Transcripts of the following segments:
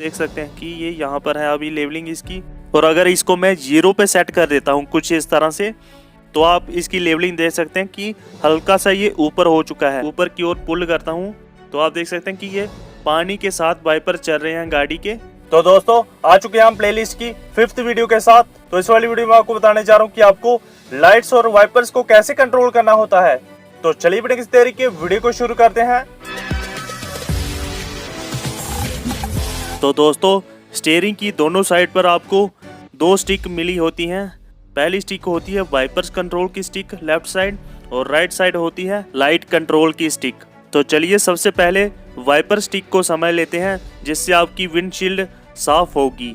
देख सकते हैं कि ये यहाँ पर है अभी लेवलिंग इसकी। और अगर इसको मैं 0 पे सेट कर देता हूँ कुछ इस तरह से, तो आप इसकी लेवलिंग देख सकते हैं कि हल्का सा ये ऊपर हो चुका है। ऊपर की ओर पुल करता हूँ तो आप देख सकते हैं कि ये पानी के साथ वाइपर चल रहे हैं गाड़ी के। तो दोस्तों आ चुके हैं हम प्लेलिस्ट की 5th वीडियो के साथ। तो इस वाली वीडियो में आपको बताने जा रहा हूँ कि आपको लाइट्स और वाइपर्स को कैसे कंट्रोल करना होता है। तो चलिए बिना किसी देरी के वीडियो को शुरू करते हैं। तो दोस्तों स्टीयरिंग की दोनों साइड पर आपको 2 स्टिक मिली होती हैं। पहली स्टिक होती है वाइपर्स कंट्रोल की स्टिक लेफ्ट साइड, और राइट साइड होती है लाइट कंट्रोल की स्टिक। तो चलिए सबसे पहले वाइपर स्टिक को समझ लेते हैं, जिससे आपकी विंडशील्ड साफ होगी।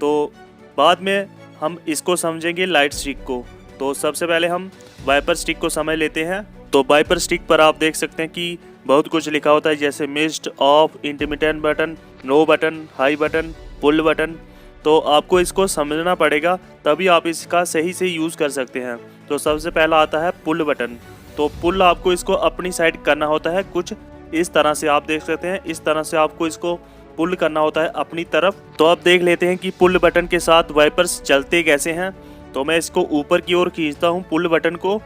तो बाद में हम इसको समझेंगे लाइट स्टिक को। तो सबसे पहले हम वाइपर स्टिक को समझ लेते हैं। तो वाइपर स्टिक पर आप देख सकते हैं कि बहुत कुछ लिखा होता है, जैसे mist, off, intermittent button, no button, high button, pull button. तो आपको इसको समझना पड़ेगा, तभी आप इसका सही से यूज़ कर सकते हैं। तो सबसे पहला आता है पुल बटन। तो पुल आपको इसको अपनी साइड करना होता है, कुछ इस तरह से आप देख सकते हैं। इस तरह से आपको इसको पुल करना होता है अपनी तरफ। तो अब देख लेते हैं कि पुल बटन के साथ वाइपर्स चलते कैसे हैं। तो मैं इसको ऊपर की ओर खींचता हूँ पुल बटन को।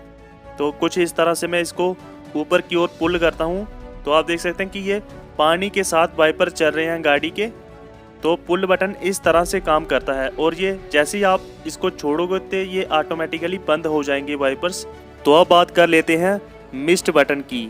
तो कुछ इस तरह से मैं इसको ऊपर की ओर पुल करता हूँ। तो आप देख सकते हैं कि ये पानी के साथ वाइपर चल रहे हैं गाड़ी के। तो पुल बटन इस तरह से काम करता है, और ये जैसे ही आप इसको छोड़ोगे तो ये ऑटोमेटिकली बंद हो जाएंगे वाइपर्स। तो अब बात कर लेते हैं मिस्ट बटन की।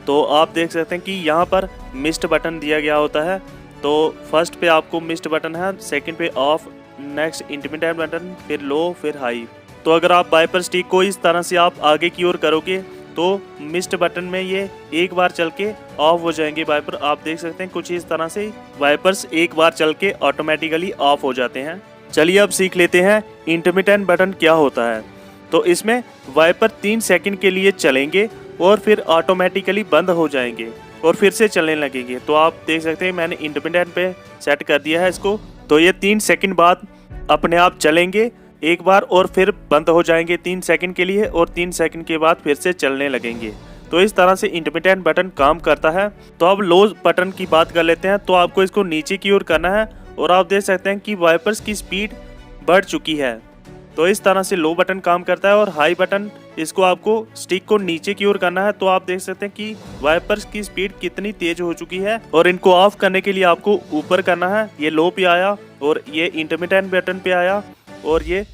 तो आप देख सकते हैं कि यहाँ पर मिस्ट बटन दिया गया होता है। तो फर्स्ट पे आपको मिस्ट बटन है, सेकंड पे ऑफ, नेक्स्ट इंटरमिटेंट बटन, फिर लो, फिर हाई। तो अगर आप वाइपर स्टिक को इस तरह से आप आगे की ओर करोगे तो मिस्ट बटन में ये एक बार चल के ऑफ हो जाएंगे वाइपर। आप देख सकते हैं कुछ इस तरह से वाइपर्स एक बार चल के ऑटोमेटिकली ऑफ हो जाते हैं। चलिए अब सीख लेते हैं इंटरमिटेंट बटन क्या होता है। तो इसमें वाइपर 3 सेकंड के लिए चलेंगे और फिर ऑटोमेटिकली बंद हो जाएंगे और फिर से चलने लगेंगे। तो आप देख सकते हैं मैंने इंटरमिटेंट पे सेट कर दिया है इसको। तो ये 3 सेकंड बाद अपने आप चलेंगे एक बार और फिर बंद हो जाएंगे 3 सेकंड के लिए, और 3 सेकंड के बाद फिर से चलने लगेंगे। तो इस तरह से इंटरमिटेंट बटन काम करता है। तो अब लो बटन की बात कर लेते हैं। तो आपको इसको नीचे की ओर करना है, और आप देख सकते हैं कि वाइपर्स की स्पीड बढ़ चुकी है। तो इस तरह से लो बटन काम करता है। और हाई बटन, इसको आपको स्टिक को नीचे की ओर करना है। तो आप देख सकते हैं कि वाइपर्स की स्पीड कितनी तेज हो चुकी है, और इनको ऑफ करने के लिए आपको ऊपर करना है। ये लो पे आया और ये इंटरमिटेंट बटन पे आया और ये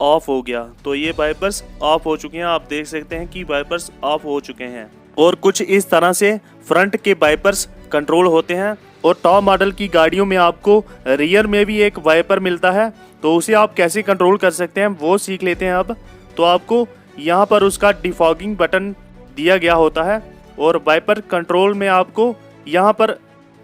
ऑफ हो गया। तो ये वाइपर्स ऑफ हो चुके हैं। आप देख सकते हैं कि वाइपर्स ऑफ हो चुके हैं। और कुछ इस तरह से फ्रंट के वाइपर्स कंट्रोल होते हैं। और टॉप मॉडल की गाड़ियों में आपको रियर में भी एक वाइपर मिलता है। तो उसे आप कैसे कंट्रोल कर सकते हैं वो सीख लेते हैं अब। तो आपको यहाँ पर उसका डिफॉगिंग बटन दिया गया होता है, और वाइपर कंट्रोल में आपको यहाँ पर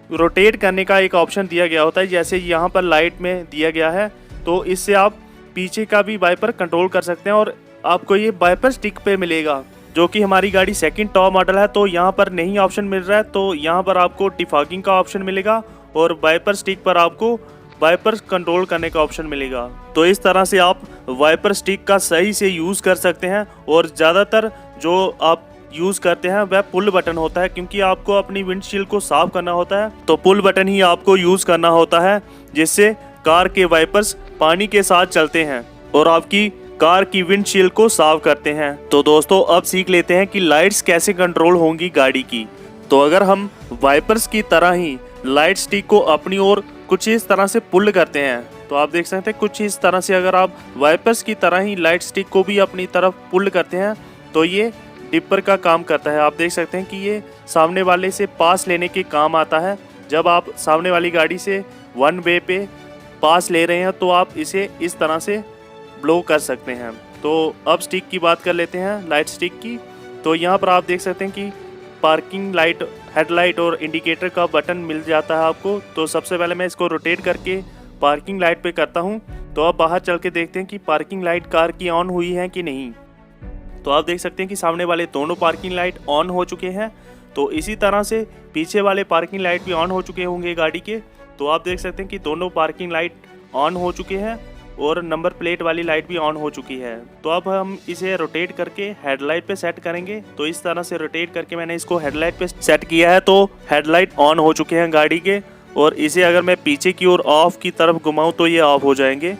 रोटेट करने का एक ऑप्शन दिया गया होता है, जैसे यहाँ पर लाइट में दिया गया है। तो इससे आप पीछे का भी वाइपर कंट्रोल कर सकते हैं। और आपको ये वाइपर स्टिक पे मिलेगा, जो कि हमारी गाड़ी सेकंड टॉप मॉडल है। तो यहाँ पर नहीं ऑप्शन मिल रहा है, तो यहाँ पर आपको डिफॉगिंग का ऑप्शन मिलेगा, और वाइपर स्टिक पर आपको वाइपर कंट्रोल करने का ऑप्शन मिलेगा। तो इस तरह से आप वाइपर स्टिक का सही से यूज़ कर सकते हैं। और ज़्यादातर जो आप यूज़ करते हैं वह पुल बटन होता है, क्योंकि आपको अपनी विंडशील्ड को साफ करना होता है। तो पुल बटन ही आपको यूज़ करना होता है, जिससे कार के वाइपर्स पानी के साथ चलते हैं और आपकी कार की विंडशील्ड को साफ करते हैं। तो दोस्तों अब सीख लेते हैं कि लाइट्स कैसे कंट्रोल होंगी गाड़ी की। तो अगर हम वाइपर्स की तरह ही लाइट स्टिक को अपनी ओर कुछ इस तरह से पुल करते हैं, तो आप देख सकते हैं कुछ इस तरह से अगर आप वाइपर्स की तरह ही लाइट स्टिक को भी अपनी तरफ पुल करते हैं, तो ये डिपर का काम करता है। आप देख सकते हैं कि ये सामने वाले से पास लेने के काम आता है। जब आप सामने वाली गाड़ी से 1 वे पे पास ले रहे हैं, तो आप इसे इस तरह से ब्लो कर सकते हैं। तो अब स्टिक की बात कर लेते हैं, लाइट स्टिक की। तो यहाँ पर आप देख सकते हैं कि पार्किंग लाइट, हेडलाइट और इंडिकेटर का बटन मिल जाता है आपको। तो सबसे पहले मैं इसको रोटेट करके पार्किंग लाइट पे करता हूँ। तो अब बाहर चल के देखते हैं कि पार्किंग लाइट कार की ऑन हुई है कि नहीं। तो आप देख सकते हैं कि सामने वाले दोनों पार्किंग लाइट ऑन हो चुके हैं। तो इसी तरह से पीछे वाले पार्किंग लाइट भी ऑन हो चुके होंगे गाड़ी के। तो आप देख सकते हैं कि दोनों पार्किंग लाइट ऑन हो चुके हैं और नंबर प्लेट वाली लाइट भी ऑन हो चुकी है। तो अब हम इसे रोटेट करके हेडलाइट पे सेट करेंगे। तो इस तरह से रोटेट करके मैंने इसको हेडलाइट पे सेट किया है। तो हेडलाइट ऑन हो चुके हैं गाड़ी के और इसे अगर मैं पीछे की ओर ऑफ की तरफ घुमाऊं तो ये ऑफ हो जाएंगे।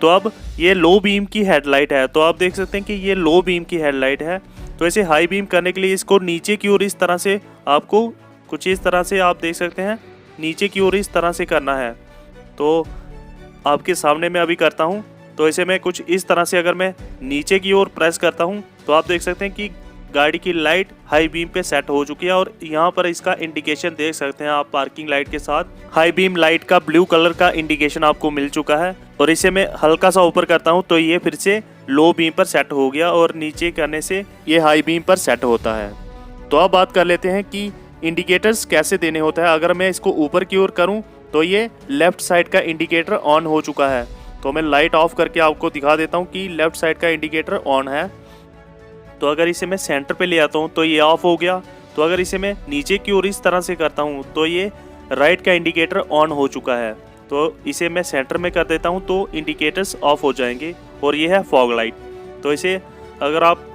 तो अब ये लो बीम की हेडलाइट है, तो आप देख सकते हैं कि ये लो बीम की हेडलाइट है। तो इसे हाई बीम करने के लिए इसको नीचे की ओर इस तरह से आपको कुछ इस तरह से आप देख सकते हैं नीचे की ओर इस तरह से करना है। तो आपके सामने मैं अभी करता हूँ। तो इसे मैं कुछ इस तरह से अगर मैं नीचे की ओर प्रेस करता हूँ तो आप देख सकते हैं कि गाड़ी की लाइट हाई बीम पे सेट हो चुकी है और यहाँ पर इसका इंडिकेशन देख सकते हैं आप पार्किंग लाइट के साथ हाई बीम लाइट का ब्लू कलर का इंडिकेशन आपको मिल चुका है। और इसे मैं हल्का सा ऊपर करता हूँ तो ये फिर से लो बीम पर सेट हो गया और नीचे करने से ये हाई बीम पर सेट होता है। तो अब बात कर लेते हैं कि इंडिकेटर्स कैसे देने होता है। अगर मैं इसको ऊपर की ओर करूँ तो ये लेफ्ट साइड का इंडिकेटर ऑन हो चुका है। तो मैं लाइट ऑफ करके आपको दिखा देता हूँ कि लेफ्ट साइड का इंडिकेटर ऑन है। तो अगर इसे मैं सेंटर पे ले आता हूँ तो ये ऑफ हो गया। तो अगर इसे मैं नीचे की ओर इस तरह से करता हूँ तो ये राइट का इंडिकेटर ऑन हो चुका है। तो इसे मैं सेंटर में कर देता हूँ तो इंडिकेटर्स ऑफ हो जाएंगे। और ये है फॉग लाइट। तो इसे अगर आप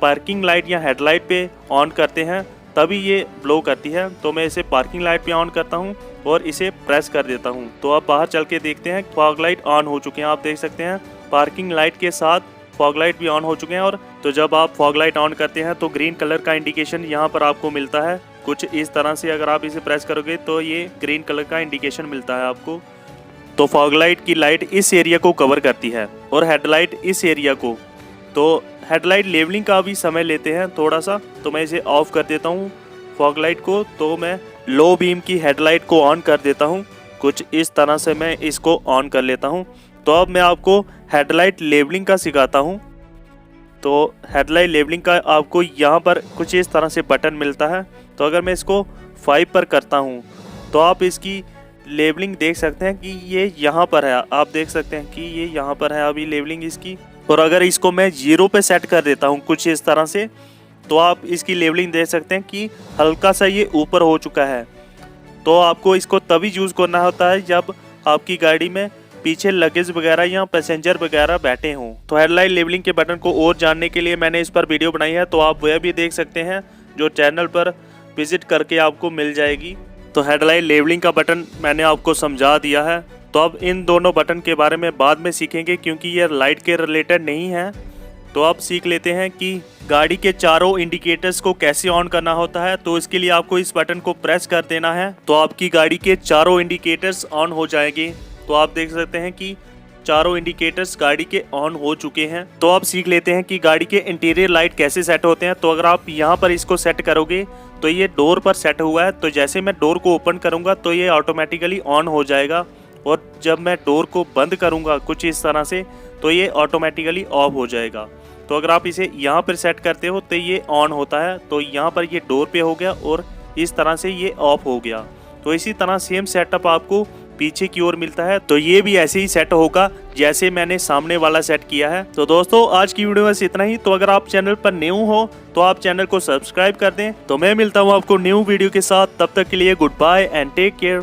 पार्किंग लाइट या हेडलाइट पे ऑन करते हैं तभी ये ब्लो करती है। तो मैं इसे पार्किंग लाइट पे ऑन करता हूँ और इसे प्रेस कर देता हूँ। तो अब बाहर चल के देखते हैं फॉग लाइट ऑन हो चुके हैं। आप देख सकते हैं पार्किंग लाइट के साथ फॉग लाइट भी ऑन हो चुके हैं। और तो जब आप फॉग लाइट ऑन करते हैं तो ग्रीन कलर का इंडिकेशन यहाँ पर आपको मिलता है कुछ इस तरह से। अगर आप इसे प्रेस करोगे तो ये ग्रीन कलर का इंडिकेशन मिलता है आपको। तो फॉग लाइट की लाइट इस एरिया को कवर करती है और हेडलाइट इस एरिया को। तो हेडलाइट लेवलिंग का भी समय लेते हैं थोड़ा सा। तो मैं इसे ऑफ कर देता हूँ फॉग लाइट को। तो मैं लो बीम की हेडलाइट को ऑन कर देता हूँ कुछ इस तरह से मैं इसको ऑन कर लेता हूँ। तो अब मैं आपको हेडलाइट लेवलिंग का सिखाता हूँ। तो हेडलाइट लेवलिंग का आपको यहाँ पर कुछ इस तरह से बटन मिलता है। तो अगर मैं इसको 5 पर करता हूँ तो आप इसकी लेवलिंग देख सकते हैं कि ये यहाँ पर है। आप देख सकते हैं कि ये यहाँ पर है अभी लेवलिंग इसकी। और अगर इसको मैं 0 पे सेट कर देता हूँ कुछ इस तरह से तो आप इसकी लेवलिंग देख सकते हैं कि हल्का सा ये ऊपर हो चुका है। तो आपको इसको तभी यूज़ करना होता है जब आपकी गाड़ी में पीछे लगेज वगैरह या पैसेंजर वगैरह बैठे हों। तो हेडलाइट लेवलिंग के बटन को और जानने के लिए मैंने इस पर वीडियो बनाई है, तो आप वह भी देख सकते हैं जो चैनल पर विजिट करके आपको मिल जाएगी। तो हेडलाइट लेवलिंग का बटन मैंने आपको समझा दिया है। तो अब इन दोनों बटन के बारे में बाद में सीखेंगे क्योंकि ये लाइट के रिलेटेड नहीं है। तो अब सीख लेते हैं कि गाड़ी के चारों इंडिकेटर्स को कैसे ऑन करना होता है। तो इसके लिए आपको इस बटन को प्रेस कर देना है तो आपकी गाड़ी के चारों इंडिकेटर्स ऑन हो जाएंगे। तो आप देख सकते हैं कि चारों इंडिकेटर्स गाड़ी के ऑन हो चुके हैं। तो अब सीख लेते हैं कि गाड़ी के इंटीरियर लाइट कैसे सेट होते हैं। तो अगर आप यहाँ पर इसको सेट करोगे तो ये डोर पर सेट हुआ है। तो जैसे मैं डोर को ओपन करूँगा तो ये ऑटोमेटिकली ऑन हो जाएगा और जब मैं डोर को बंद करूँगा कुछ इस तरह से तो ये ऑटोमेटिकली ऑफ हो जाएगा। तो अगर आप इसे यहाँ पर सेट करते हो तो ये ऑन होता है। तो यहाँ पर ये डोर पे हो गया और इस तरह से ये ऑफ हो गया। तो इसी तरह सेम सेटअप आपको पीछे की ओर मिलता है। तो ये भी ऐसे ही सेट होगा जैसे मैंने सामने वाला सेट किया है। तो दोस्तों आज की वीडियो में इतना ही। तो अगर आप चैनल पर न्यू हो तो आप चैनल को सब्सक्राइब कर दें। तो मैं मिलता हूँ आपको न्यू वीडियो के साथ। तब तक के लिए good bye and take care.